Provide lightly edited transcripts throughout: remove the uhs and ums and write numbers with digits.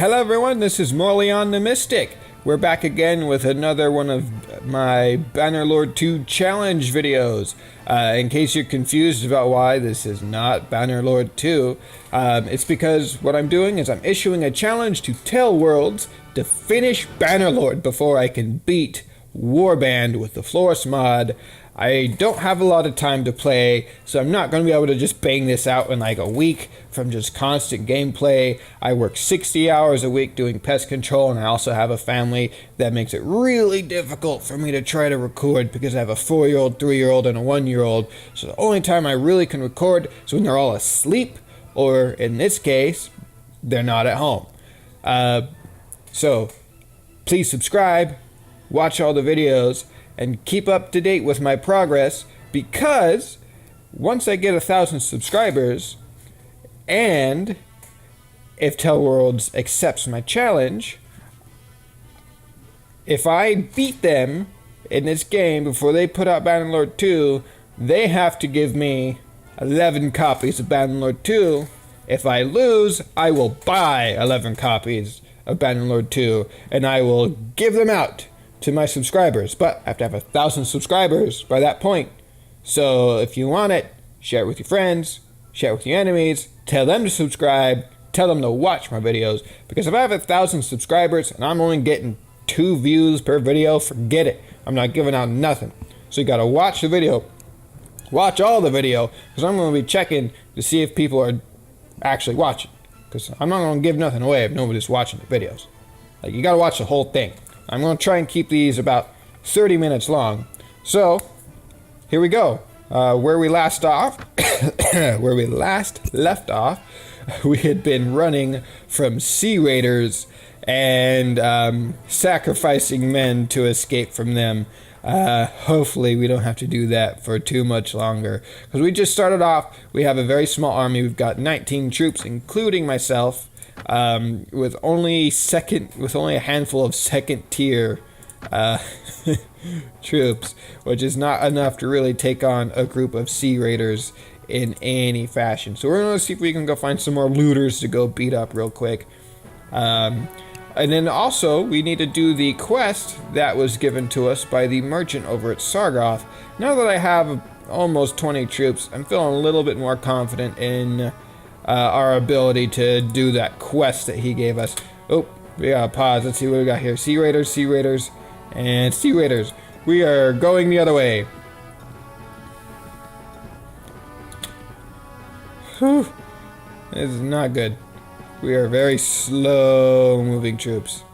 Hello everyone, this is Morleon the Mystic. We're back again with another one of my Bannerlord 2 challenge videos. In case you're confused about why this is not Bannerlord 2, it's because what I'm doing is I'm issuing a challenge to Taleworlds to finish Bannerlord before I can beat Warband with the Floris mod. I don't have a lot of time to play, so I'm not going to be able to just bang this out in like a week from just constant gameplay. I work 60 hours a week doing pest control, and I also have a family that makes it really difficult for me to try to record because I have a 4-year-old, 3-year-old, and a 1-year-old. So the only time I really can record is when they're all asleep, or in this case, they're not at home. So please subscribe, watch all the videos, and keep up to date with my progress, because once I get 1,000 subscribers, and if Taleworlds accepts my challenge, if I beat them in this game before they put out Bannerlord 2, they have to give me 11 copies of Bannerlord 2. If I lose, I will buy 11 copies of Bannerlord 2, and I will give them out to my subscribers, but I have to have 1,000 subscribers by that point. So if you want it, share it with your friends, share it with your enemies, tell them to subscribe, tell them to watch my videos, because if I have 1,000 subscribers and I'm only getting 2 views per video, forget it. I'm not giving out nothing. So you gotta watch the video, watch all the video, because I'm gonna be checking to see if people are actually watching, because I'm not gonna give nothing away if nobody's watching the videos. Like, you gotta watch the whole thing. I'm going to try and keep these about 30 minutes long. So, here we go. Where we last left off, we had been running from sea raiders and sacrificing men to escape from them. Hopefully we don't have to do that for too much longer, because we just started off. We have a very small army. We've got 19 troops, including myself. With only a handful of second tier troops, which is not enough to really take on a group of sea raiders in any fashion. So we're going to see if we can go find some more looters to go beat up real quick. And then also we need to do the quest that was given to us by the merchant over at Sargoth. Now that I have almost 20 troops, I'm feeling a little bit more confident in our ability to do that quest that he gave us. Oh, we gotta pause. Let's see what we got here. Sea raiders, and sea raiders. We are going the other way. Whew. This is not good. We are very slow moving troops.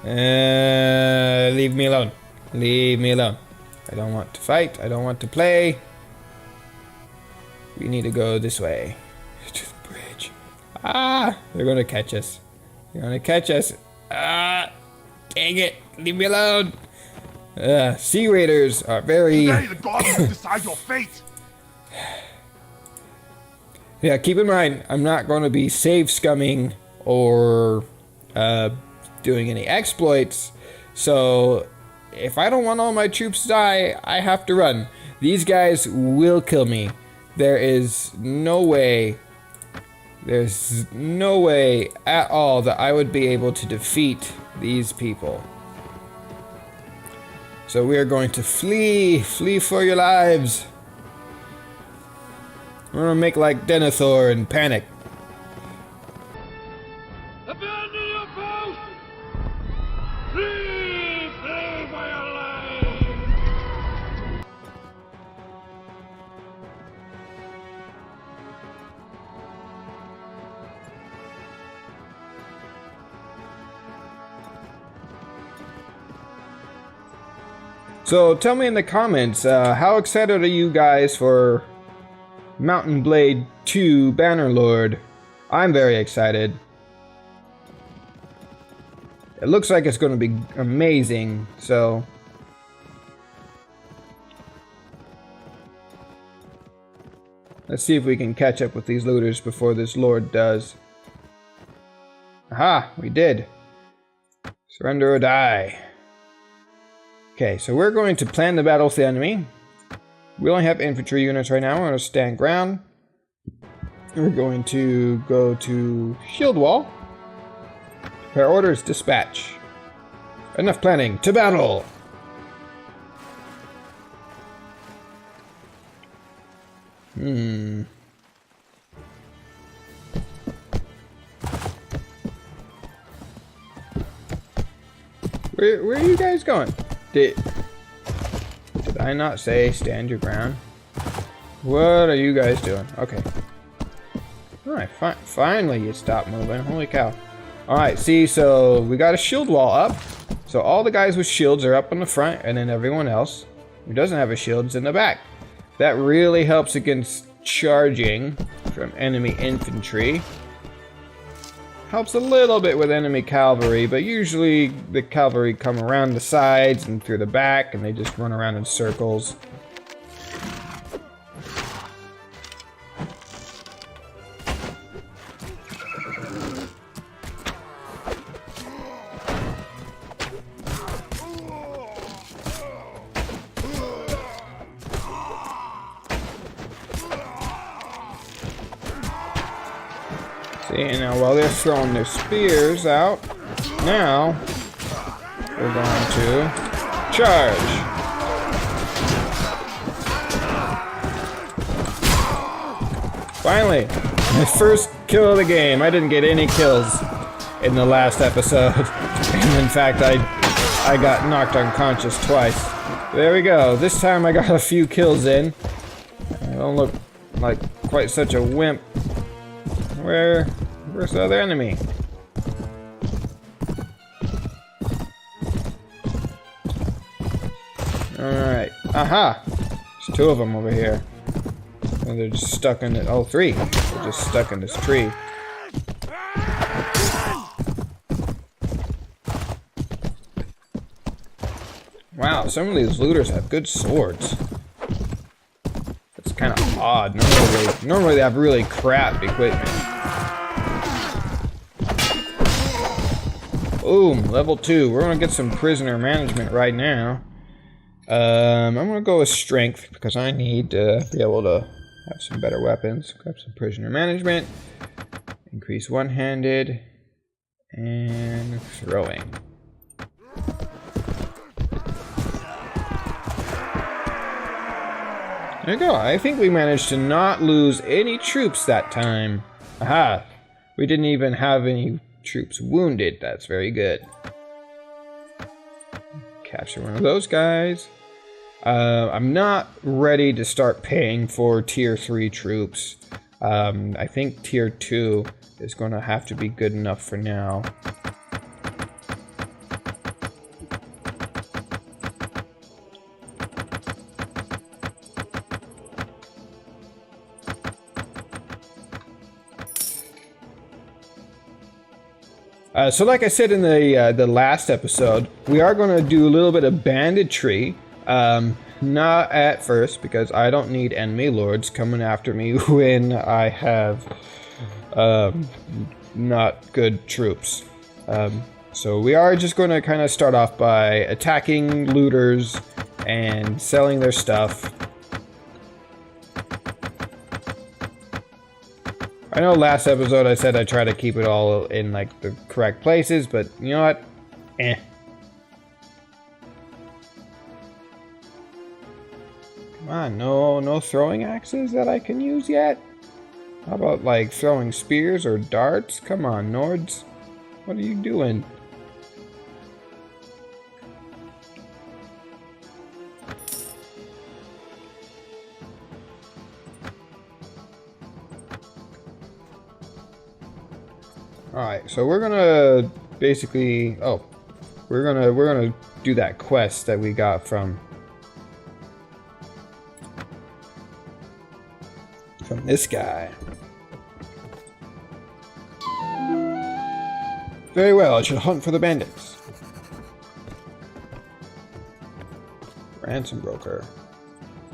Leave me alone. Leave me alone. I don't want to fight. I don't want to play. We need to go this way. To the bridge. Ah! They're gonna catch us. They're gonna catch us. Ah! Dang it! Leave me alone! Sea raiders are very... Today the gods will decide your fate! Yeah, keep in mind, I'm not going to be save scumming or doing any exploits, so if I don't want all my troops to die, I have to run. These guys will kill me. There is no way... There's no way at all that I would be able to defeat these people. So we are going to flee for your lives. We're gonna make like Denethor and panic. Abandon your post! Flee for your life! So tell me in the comments, how excited are you guys for Mountain Blade 2 Bannerlord? I'm very excited. It looks like it's going to be amazing, so... Let's see if we can catch up with these looters before this lord does. Aha! We did! Surrender or die. Okay, so we're going to plan the battle with the enemy. We only have infantry units right now. We're going to stand ground. We're going to go to shield wall. Per orders, dispatch. Enough planning, to battle! Where are you guys going? Did I not say stand your ground? What are you guys doing? Okay. Alright, finally you stopped moving. Holy cow. Alright, see, so we got a shield wall up. So all the guys with shields are up in the front, and then everyone else who doesn't have a shield is in the back. That really helps against charging from enemy infantry. Helps a little bit with enemy cavalry, but usually the cavalry come around the sides and through the back, and they just run around in circles. See, and now while they're throwing their spears out, now we're going to charge. Finally, my first kill of the game. I didn't get any kills in the last episode. And in fact, I got knocked unconscious twice. There we go. This time I got a few kills in. I don't look like quite such a wimp. Where's the other enemy? Alright. Aha! There's two of them over here. And they're just stuck in it. Oh, three. They're just stuck in this tree. Wow, some of these looters have good swords. That's kind of odd. Normally they have really crap equipment. Boom, level 2. We're gonna get some prisoner management right now. I'm gonna go with strength because I need to be able to have some better weapons. Grab some prisoner management. Increase one-handed and throwing. There you go. I think we managed to not lose any troops that time. Aha! We didn't even have any troops wounded. That's very good. Capture one of those guys. I'm not ready to start paying for tier 3 troops. I think tier 2 is going to have to be good enough for now. So like I said in the last episode, we are going to do a little bit of banditry. Not at first, because I don't need enemy lords coming after me when I have not good troops. So we are just going to kind of start off by attacking looters and selling their stuff. I know last episode I said I try to keep it all in like the correct places, but you know what? Eh. Come on, no throwing axes that I can use yet? How about like throwing spears or darts? Come on, Nords. What are you doing? Alright, so we're gonna basically we're gonna do that quest that we got from this guy. Very well, I should hunt for the bandits. Ransom broker.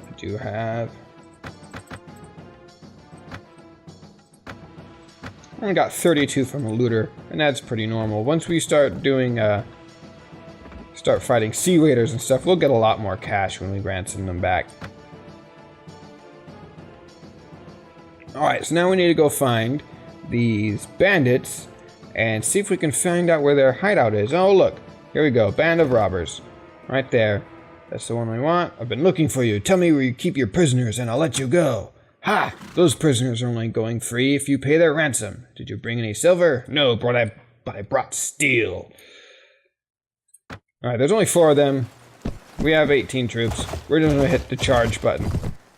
I do have. I only got 32 from a looter, and that's pretty normal. Once we start doing, start fighting sea raiders and stuff, we'll get a lot more cash when we ransom them back. Alright, so now we need to go find these bandits and see if we can find out where their hideout is. Oh, look. Here we go. Band of robbers. Right there. That's the one we want. I've been looking for you. Tell me where you keep your prisoners and I'll let you go. Ha! Those prisoners are only going free if you pay their ransom. Did you bring any silver? No, but I brought steel. Alright, there's only 4 of them. We have 18 troops. We're just gonna hit the charge button.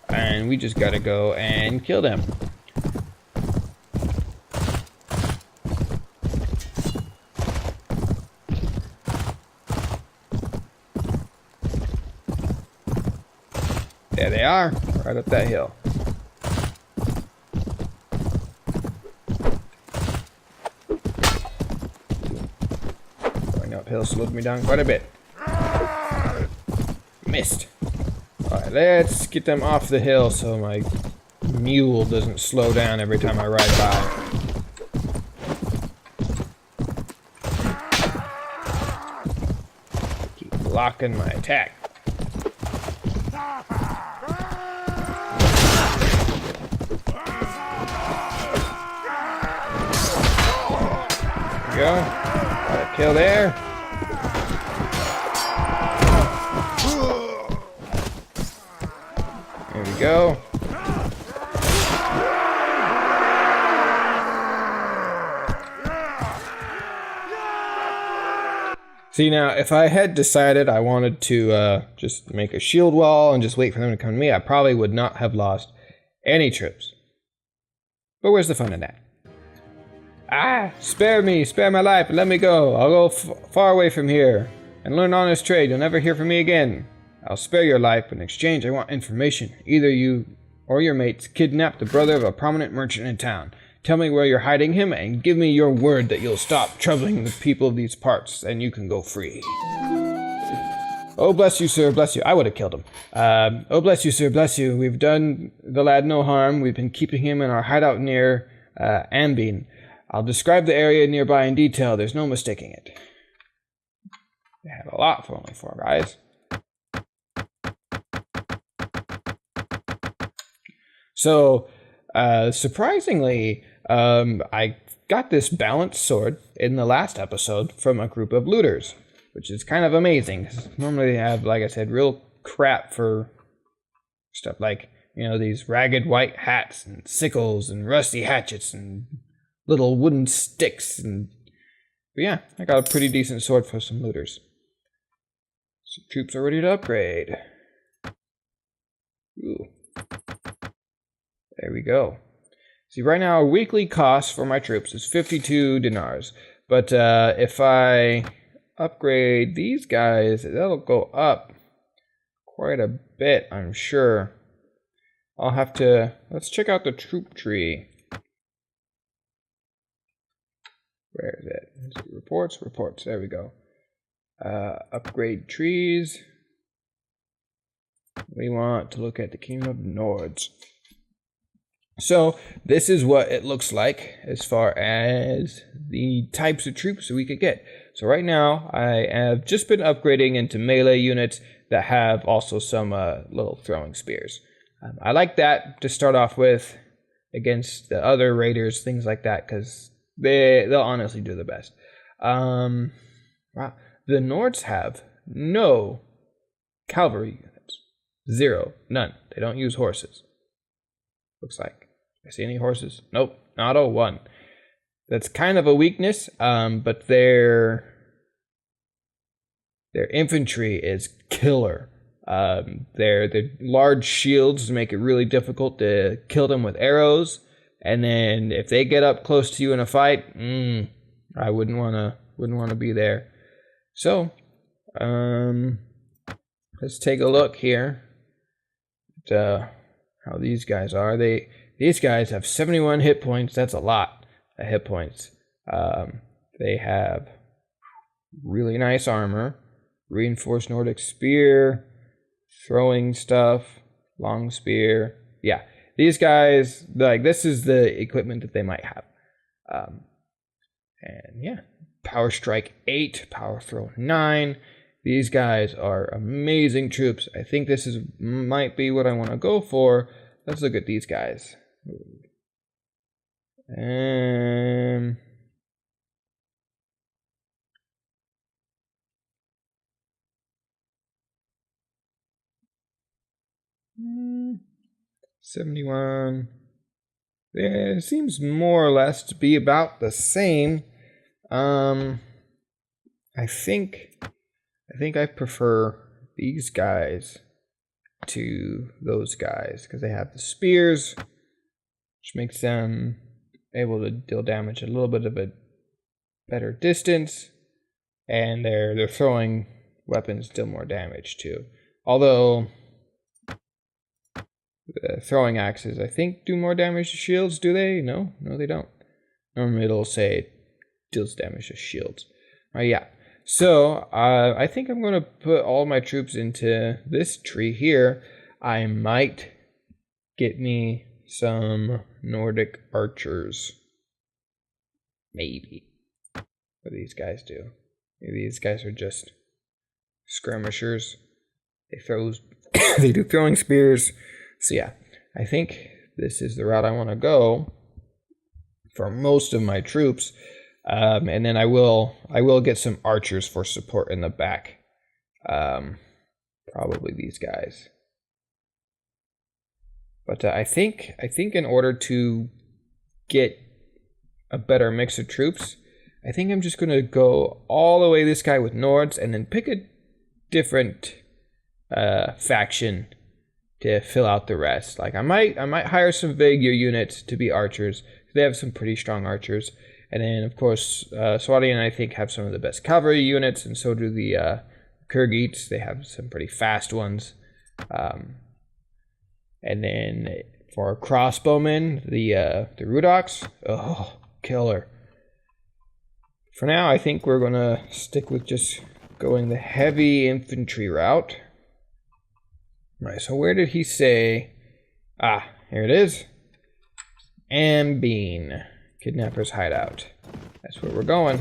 And we just gotta go and kill them. There they are, right up that hill. Going uphill slowed me down quite a bit. Missed. Alright, let's get them off the hill so my mule doesn't slow down every time I ride by. Keep blocking my attack. Go. Got a kill there. There we go. See, now, if I had decided I wanted to just make a shield wall and just wait for them to come to me, I probably would not have lost any troops. But where's the fun in that? Ah! Spare me! Spare my life! Let me go! I'll go far away from here and learn honest trade. You'll never hear from me again. I'll spare your life, but in exchange I want information. Either you or your mates kidnapped the brother of a prominent merchant in town. Tell me where you're hiding him and give me your word that you'll stop troubling the people of these parts and you can go free. Oh, bless you, sir, bless you. I would have killed him. Oh, bless you, sir, bless you. We've done the lad no harm. We've been keeping him in our hideout near Ambine. I'll describe the area nearby in detail. There's no mistaking it. They have a lot for only 4 guys. So, surprisingly, I got this balanced sword in the last episode from a group of looters, which is kind of amazing. Normally they have, like I said, real crap for stuff like, you know, these ragged white hats and sickles and rusty hatchets and little wooden sticks. But yeah, I got a pretty decent sword for some looters. Some troops are ready to upgrade. Ooh. There we go. See, right now, our weekly cost for my troops is 52 dinars. But if I upgrade these guys, that'll go up quite a bit, I'm sure. I'll have to... Let's check out the troop tree. Where is it? Reports, reports. There we go. Upgrade trees. We want to look at the Kingdom of Nords. So this is what it looks like as far as the types of troops that we could get. So right now I have just been upgrading into melee units that have also some little throwing spears. I like that to start off with against the other raiders, things like that, because they'll honestly do the best. Wow. The Nords have no cavalry units. 0. None. They don't use horses. Looks like. I see any horses? Nope, not a one. That's kind of a weakness, but their infantry is killer. Their large shields make it really difficult to kill them with arrows, and then if they get up close to you in a fight, I wouldn't wanna be there. So, let's take a look here at how these guys are. These guys have 71 hit points. That's a lot of hit points. They have really nice armor, reinforced Nordic spear, throwing stuff, long spear. Yeah, these guys, like, this is the equipment that they might have. And yeah, power strike 8, power throw 9. These guys are amazing troops. I think this might be what I want to go for. Let's look at these guys. 71. Yeah, it seems more or less to be about the same. I think I prefer these guys to those guys because they have the spears, which makes them able to deal damage a little bit of a better distance, and their throwing weapons deal more damage too. Although the throwing axes, I think, do more damage to shields. Do they? No, they don't. Normally it'll say it deals damage to shields. Yeah. So I think I'm going to put all my troops into this tree here. I might get me some Nordic archers. Maybe. What do these guys do? Maybe these guys are just skirmishers. They do throwing spears. So yeah, I think this is the route I want to go for most of my troops. And then I will get some archers for support in the back. Probably these guys. But I think in order to get a better mix of troops, I think I'm just going to go all the way this guy with Nords and then pick a different faction to fill out the rest. Like I might hire some Vagia units to be archers. They have some pretty strong archers. And then, of course, Swadian, I think, have some of the best cavalry units, and so do the Kyrgyz. They have some pretty fast ones. And then for crossbowmen, the Rudoks, oh, killer. For now, I think we're going to stick with just going the heavy infantry route. Right, so where did he say? Ah, here it is. Ambeen. Kidnapper's hideout. That's where we're going.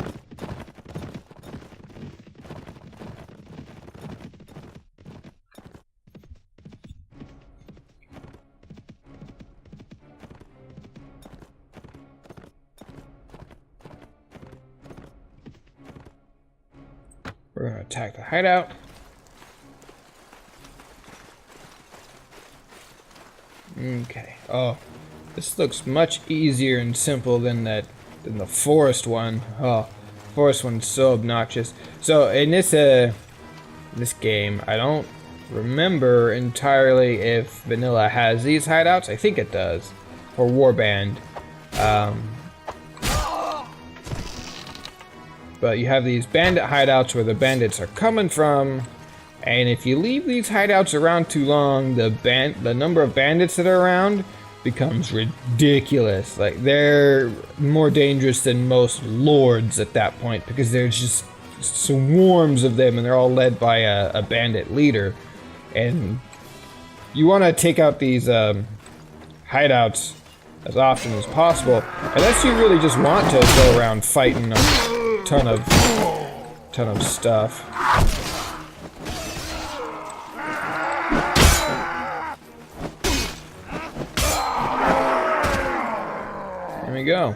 We're going to attack the hideout. Okay. Oh. This looks much easier and simple than the forest one. Oh, forest one's so obnoxious. So in this game, I don't remember entirely if vanilla has these hideouts. I think it does, or Warband. But you have these bandit hideouts where the bandits are coming from, and if you leave these hideouts around too long, the number of bandits that are around becomes ridiculous. Like, they're more dangerous than most lords at that point because there's just swarms of them and they're all led by a bandit leader. And you want to take out these hideouts as often as possible, unless you really just want to go around fighting a ton of stuff. There we go.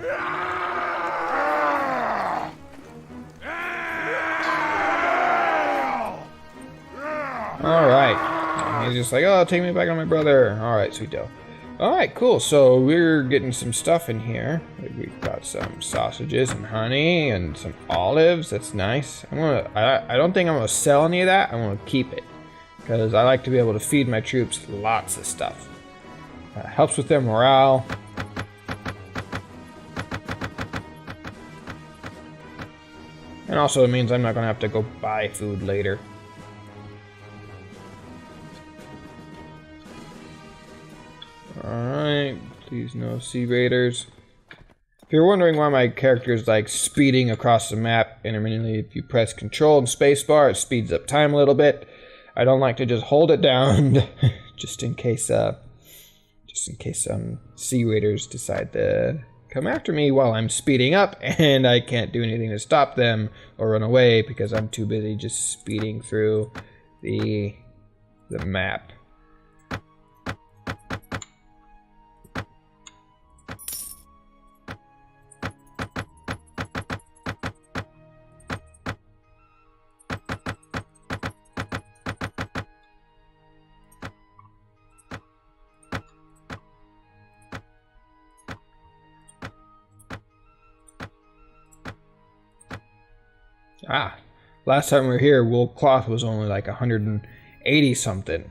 Alright. He's just like, oh, take me back on my brother. Alright, sweet dough. Alright, cool. So we're getting some stuff in here. We've got some sausages and honey and some olives. That's nice. I don't think I'm gonna sell any of that. I'm gonna keep it because I like to be able to feed my troops lots of stuff. Helps with their morale. And also it means I'm not going to have to go buy food later. Alright, please no sea raiders. If you're wondering why my character is like speeding across the map intermittently, if you press Control and spacebar, it speeds up time a little bit. I don't like to just hold it down just in case some sea raiders decide to come after me while I'm speeding up and I can't do anything to stop them or run away because I'm too busy just speeding through the map. Ah, last time we were here, wool cloth was only like 180 something.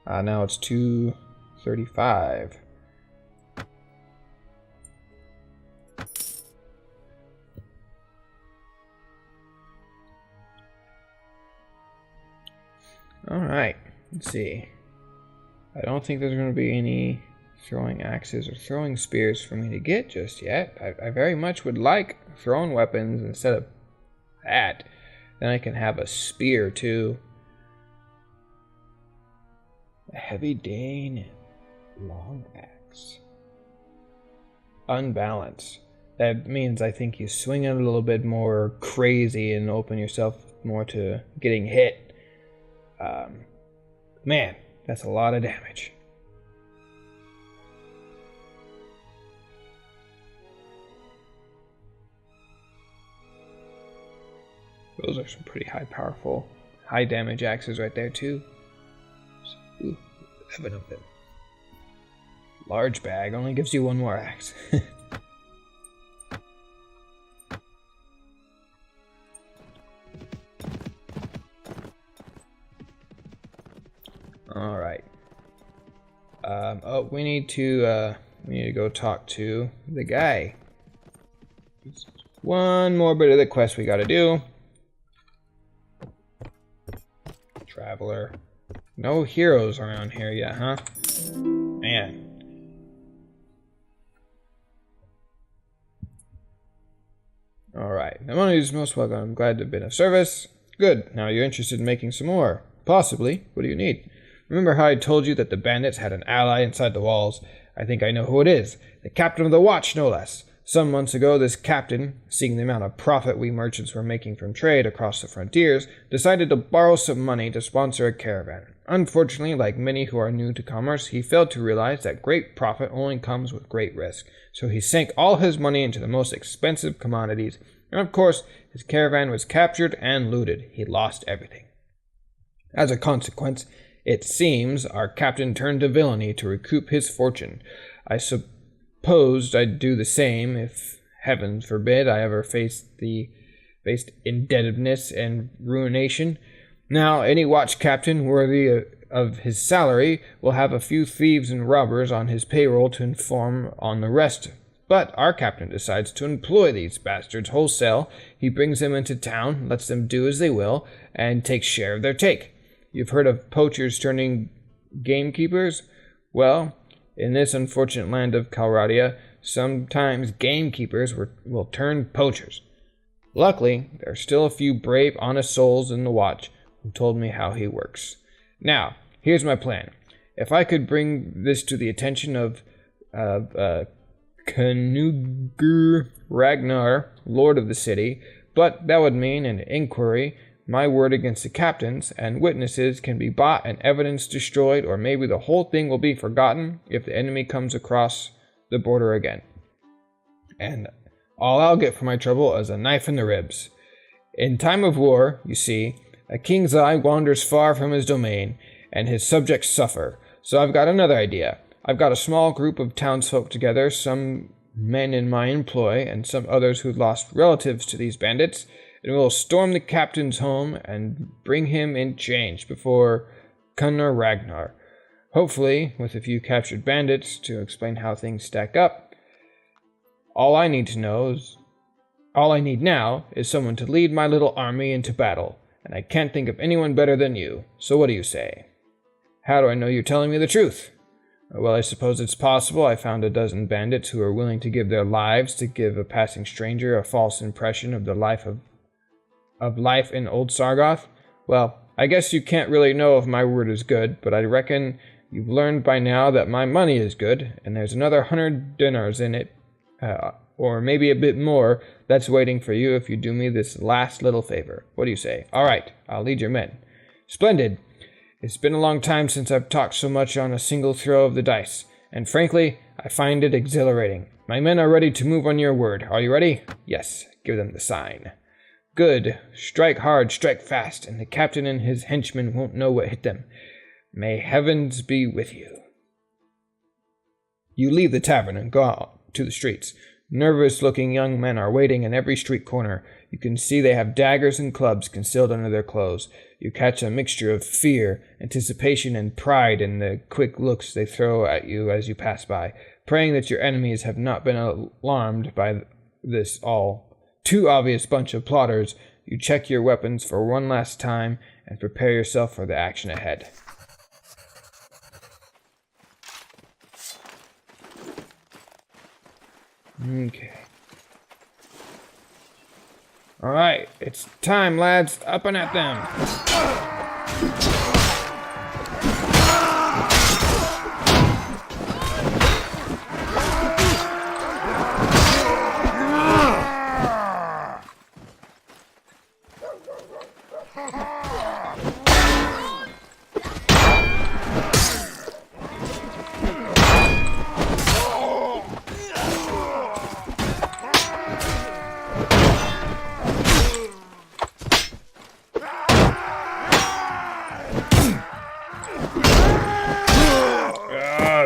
Now it's 235. Alright, let's see. I don't think there's going to be any throwing axes or throwing spears for me to get just yet. I very much would like throwing weapons instead of that. Then I can have a spear too. A heavy Dane long axe. Unbalanced. That means I think you swing it a little bit more crazy and open yourself more to getting hit. Man, that's a lot of damage. Those are some pretty powerful, high damage axes right there too. Ooh, 11 of them. Large bag only gives you one more axe. All right. Oh, we need to go talk to the guy. One more bit of the quest we got to do. Traveler. No heroes around here yet, huh? Man. Alright. Among is most welcome. I'm glad to have been of service. Good. Now you're interested in making some more. Possibly. What do you need? Remember how I told you that the bandits had an ally inside the walls? I think I know who it is. The captain of the watch, no less. Some months ago, this captain, seeing the amount of profit we merchants were making from trade across the frontiers, decided to borrow some money to sponsor a caravan. Unfortunately, like many who are new to commerce, he failed to realize that great profit only comes with great risk. So he sank all his money into the most expensive commodities, and of course, his caravan was captured and looted. He lost everything. As a consequence, it seems our captain turned to villainy to recoup his fortune. I supposed I'd do the same if, heaven forbid, I ever faced indebtedness and ruination. Now, any watch captain worthy of his salary will have a few thieves and robbers on his payroll to inform on the rest. But our captain decides to employ these bastards wholesale. He brings them into town, lets them do as they will, and takes share of their take. You've heard of poachers turning gamekeepers? Well, in this unfortunate land of Calradia, sometimes gamekeepers will turn poachers. Luckily, there are still a few brave, honest souls in the watch who told me how he works. Now, here's my plan. If I could bring this to the attention of Knugur Ragnar, lord of the city, but that would mean an inquiry. My word against the captains and witnesses can be bought and evidence destroyed, or maybe the whole thing will be forgotten if the enemy comes across the border again. And all I'll get for my trouble is a knife in the ribs. In time of war, you see, a king's eye wanders far from his domain, and his subjects suffer. So I've got another idea. I've got a small group of townsfolk together, some men in my employ, and some others who lost relatives to these bandits, and we'll storm the captain's home and bring him in chains before Gunnar Ragnar. Hopefully, with a few captured bandits to explain how things stack up. All I need now is someone to lead my little army into battle, and I can't think of anyone better than you. So what do you say? How do I know you're telling me the truth? Well, I suppose it's possible I found a dozen bandits who are willing to give their lives to give a passing stranger a false impression of the life in Old Sargoth. Well, I guess you can't really know if my word is good, but I reckon you've learned by now that my money is good, and there's another 100 dinars in it, or maybe a bit more, that's waiting for you if you do me this last little favor. What do you say? All right, I'll lead your men. Splendid. It's been a long time since I've talked so much on a single throw of the dice, and frankly, I find it exhilarating. My men are ready to move on your word. Are you ready? Yes. Give them the sign. Good. Strike hard, strike fast, and the captain and his henchmen won't know what hit them. May heavens be with you. You leave the tavern and go out to the streets. Nervous-looking young men are waiting in every street corner. You can see they have daggers and clubs concealed under their clothes. You catch a mixture of fear, anticipation, and pride in the quick looks they throw at you as you pass by, praying that your enemies have not been alarmed by this all too obvious bunch of plotters. You check your weapons for one last time and prepare yourself for the action ahead. Okay. Alright, it's time, lads. Up and at them.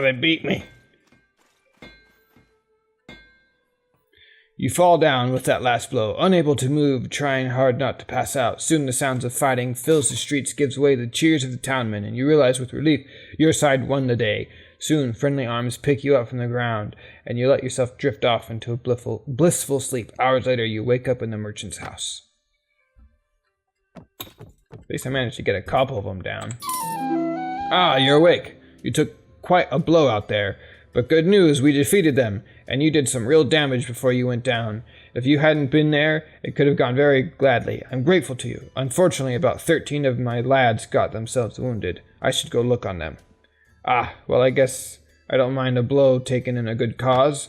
They beat me. You fall down with that last blow, unable to move, trying hard not to pass out. Soon the sounds of fighting fills the streets, gives way to the cheers of the townmen, and you realize with relief your side won the day. Soon friendly arms pick you up from the ground, and you let yourself drift off into a blissful sleep. Hours later, you wake up in the merchant's house. At least I managed to get a couple of them down. Ah, you're awake. You took quite a blow out there, but good news, we defeated them, and you did some real damage before you went down. If you hadn't been there, it could have gone very gladly. I'm grateful to you. Unfortunately, about 13 of my lads got themselves wounded. I should go look on them. Ah, well, I guess I don't mind a blow taken in a good cause.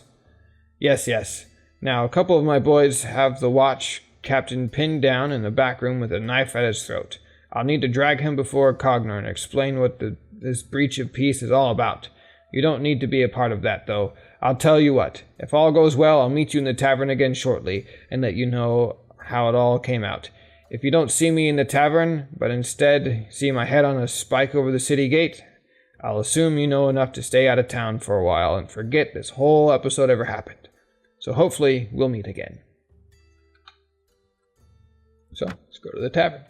Yes. Now, a couple of my boys have the watch captain pinned down in the back room with a knife at his throat. I'll need to drag him before Cogner and explain what this breach of peace is all about. You don't need to be a part of that, though. I'll tell you what. If all goes well, I'll meet you in the tavern again shortly and let you know how it all came out. If you don't see me in the tavern, but instead see my head on a spike over the city gate, I'll assume you know enough to stay out of town for a while and forget this whole episode ever happened. So hopefully we'll meet again. So, let's go to the tavern.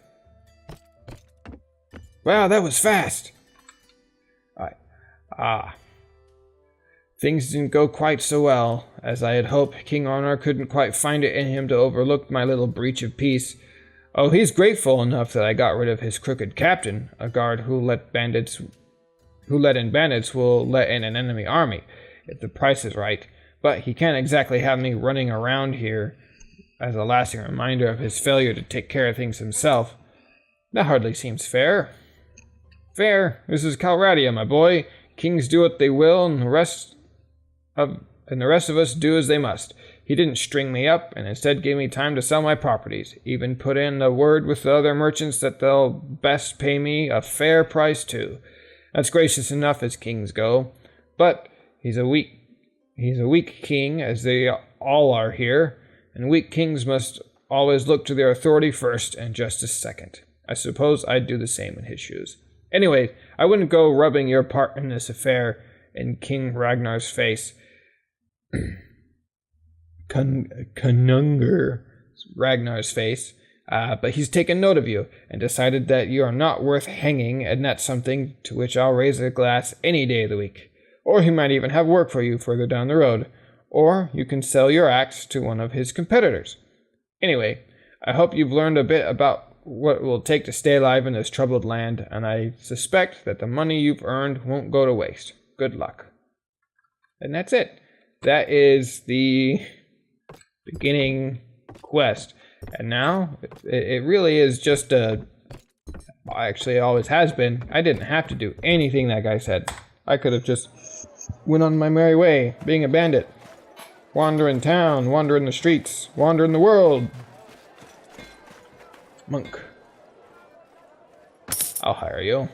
Wow, that was fast! Things didn't go quite so well as I had hoped. King Honor couldn't quite find it in him to overlook my little breach of peace. Oh, he's grateful enough that I got rid of his crooked captain, a guard who let in bandits will let in an enemy army, if the price is right. But he can't exactly have me running around here as a lasting reminder of his failure to take care of things himself. That hardly seems fair. Fair? This is Calradia, my boy. Kings do what they will, and the rest of us do as they must. He didn't string me up, and instead gave me time to sell my properties. Even put in a word with the other merchants that they'll best pay me a fair price too. That's gracious enough as kings go. But he's a weak king, as they all are here, and weak kings must always look to their authority first and justice second. I suppose I'd do the same in his shoes. Anyway, I wouldn't go rubbing your part in this affair in King Ragnar's face. Conungur Ragnar's face. But he's taken note of you and decided that you are not worth hanging, and that's something to which I'll raise a glass any day of the week. Or he might even have work for you further down the road. Or you can sell your axe to one of his competitors. Anyway, I hope you've learned a bit about what it will take to stay alive in this troubled land, and I suspect that the money you've earned won't go to waste. Good luck. And that's it. That is the beginning quest. And now, it really is just actually it always has been. I didn't have to do anything that guy said. I could have just went on my merry way, being a bandit. Wandering town, wandering the streets, wandering the world. Monk. I'll hire you.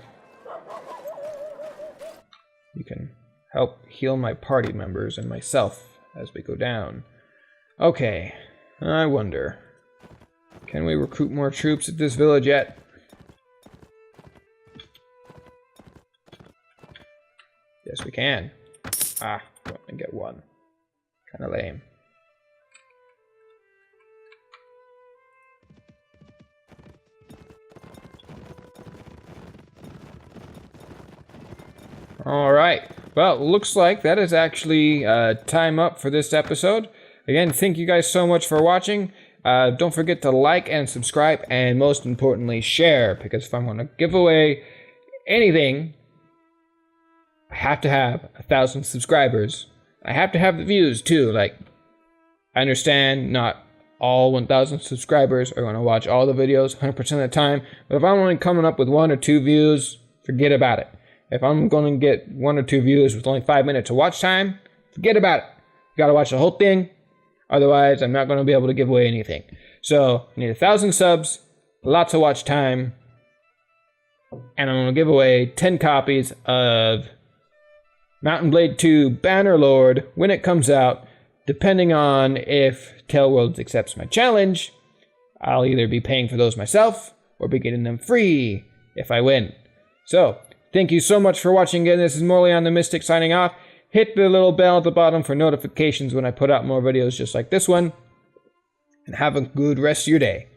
You can help heal my party members and myself as we go down. Okay, I wonder, can we recruit more troops at this village yet? Yes, we can. Ah, we only get one. Kinda lame. All right. Well, looks like that is actually time up for this episode. Again, thank you guys so much for watching. Don't forget to like and subscribe, and most importantly, share, because if I'm going to give away anything, I have to have 1,000 subscribers. I have to have the views too. Like, I understand not all 1,000 subscribers are going to watch all the videos 100% of the time, but if I'm only coming up with 1 or 2 views, forget about it. If I'm going to get 1 or 2 views with only 5 minutes of watch time, forget about it. You got to watch the whole thing. Otherwise, I'm not going to be able to give away anything. So, I need 1,000 subs, lots of watch time, and I'm going to give away 10 copies of Mount & Blade 2 Bannerlord when it comes out. Depending on if Taleworlds accepts my challenge, I'll either be paying for those myself or be getting them free if I win. So, thank you so much for watching again. This is Morleon the Mystic signing off. Hit the little bell at the bottom for notifications when I put out more videos just like this one. And have a good rest of your day.